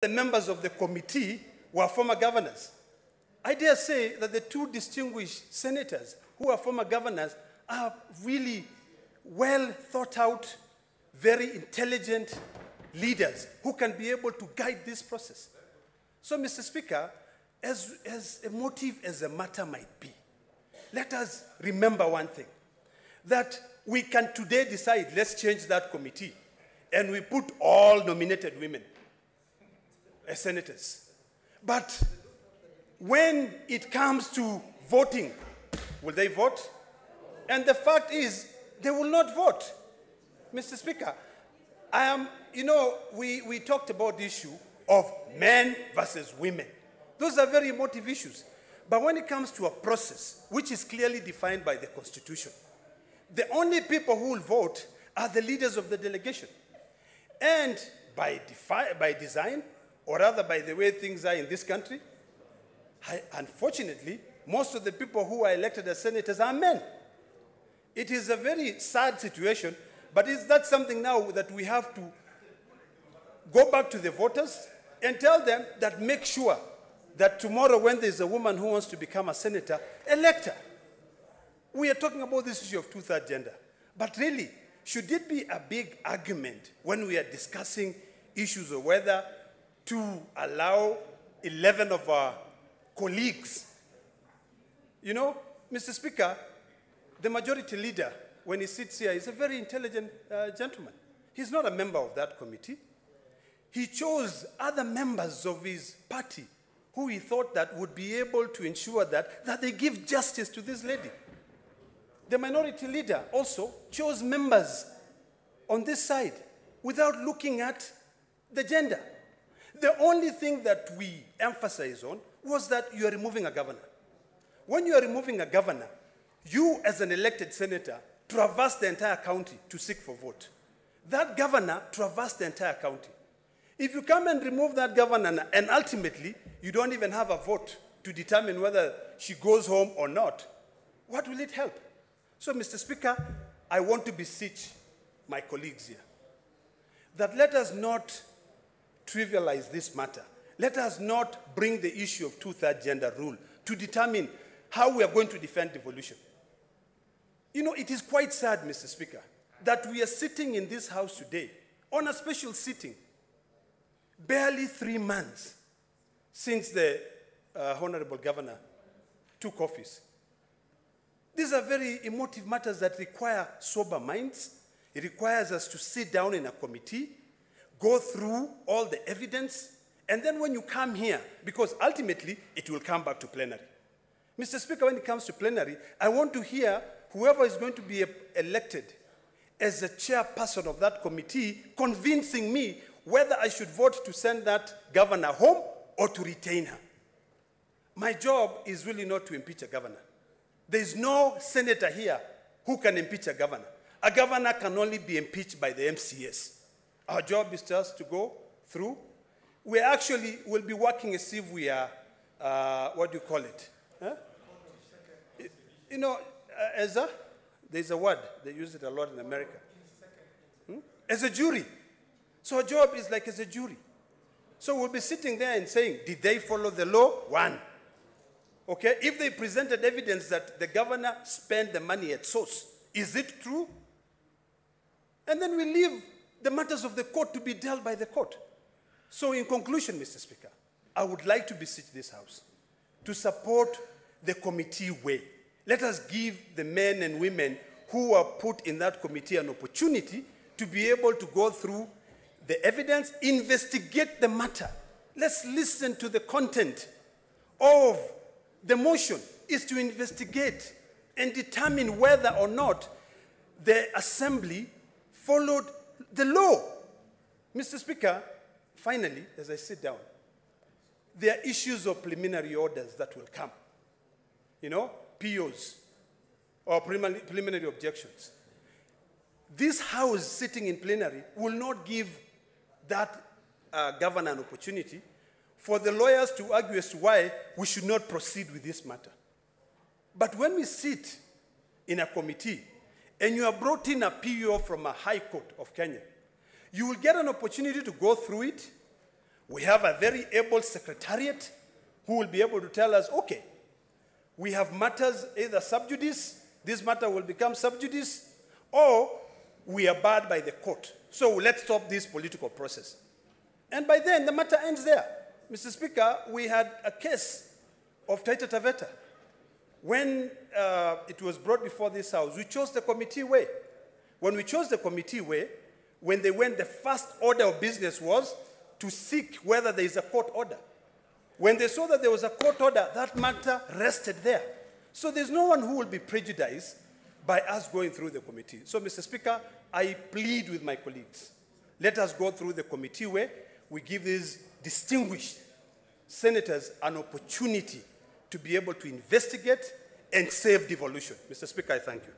The members of the committee were former governors. I dare say that the two distinguished senators who are former governors are really well thought out, very intelligent leaders who can be able to guide this process. So, Mr. Speaker, as emotive as the matter might be, let us remember one thing, that we can today decide, let's change that committee, and we put all nominated women as senators. But when it comes to voting, will they vote? And the fact is, they will not vote. Mr. Speaker, we talked about the issue of men versus women. Those are very emotive issues. But when it comes to a process, which is clearly defined by the Constitution, the only people who will vote are the leaders of the delegation. And by design, or rather by the way things are in this country, unfortunately, most of the people who are elected as senators are men. It is a very sad situation, but is that something now that we have to go back to the voters and tell them that make sure that tomorrow when there's a woman who wants to become a senator, elect her. We are talking about this issue of two-thirds gender. But really, should it be a big argument when we are discussing issues of whether to allow 11 of our colleagues? You know, Mr. Speaker, the majority leader, when he sits here, is a very intelligent gentleman. He's not a member of that committee. He chose other members of his party who he thought that would be able to ensure that they give justice to this lady. The minority leader also chose members on this side without looking at the gender. The only thing that we emphasize on was that you are removing a governor. When you are removing a governor, you as an elected senator traverse the entire county to seek for vote. That governor traversed the entire county. If you come and remove that governor and ultimately you don't even have a vote to determine whether she goes home or not, what will it help? So, Mr. Speaker, I want to beseech my colleagues here that let us not trivialize this matter. Let us not bring the issue of two-thirds gender rule to determine how we are going to defend devolution. You know, it is quite sad, Mr. Speaker, that we are sitting in this house today on a special sitting, barely 3 months since the Honorable Governor took office. These are very emotive matters that require sober minds. It requires us to sit down in a committee, go through all the evidence, and then when you come here, because ultimately it will come back to plenary. Mr. Speaker, when it comes to plenary, I want to hear whoever is going to be elected as the chairperson of that committee convincing me whether I should vote to send that governor home or to retain her. My job is really not to impeach a governor. There is no senator here who can impeach a governor. A governor can only be impeached by the MCS. Our job is just to go through. We actually will be working as if we are, what do you call it? Huh? You know, there's a word, they use it a lot in America. As a jury. So our job is like as a jury. So we'll be sitting there and saying, did they follow the law? One. Okay, if they presented evidence that the governor spent the money at source, is it true? And then we leave the matters of the court to be dealt by the court. So in conclusion, Mr. Speaker, I would like to beseech this House to support the committee way. Let us give the men and women who are put in that committee an opportunity to be able to go through the evidence, investigate the matter. Let's listen to the content of the motion is to investigate and determine whether or not the assembly followed the law. Mr. Speaker, finally, as I sit down, there are issues of preliminary orders that will come. You know, POs, or preliminary objections. This House sitting in plenary will not give that governor an opportunity for the lawyers to argue as to why we should not proceed with this matter. But when we sit in a committee and you are brought in a PO from a high court of Kenya, you will get an opportunity to go through it. We have a very able secretariat who will be able to tell us, okay, we have matters either sub judice, this matter will become sub judice, or we are barred by the court. So let's stop this political process. And by then, the matter ends there. Mr. Speaker, we had a case of Taita Taveta. When it was brought before this House, we chose the committee way. When we chose the committee way, when they went, the first order of business was to seek whether there is a court order. When they saw that there was a court order, that matter rested there. So there's no one who will be prejudiced by us going through the committee. So, Mr. Speaker, I plead with my colleagues. Let us go through the committee way. We give these distinguished senators an opportunity to be able to investigate and save devolution. Mr. Speaker, I thank you.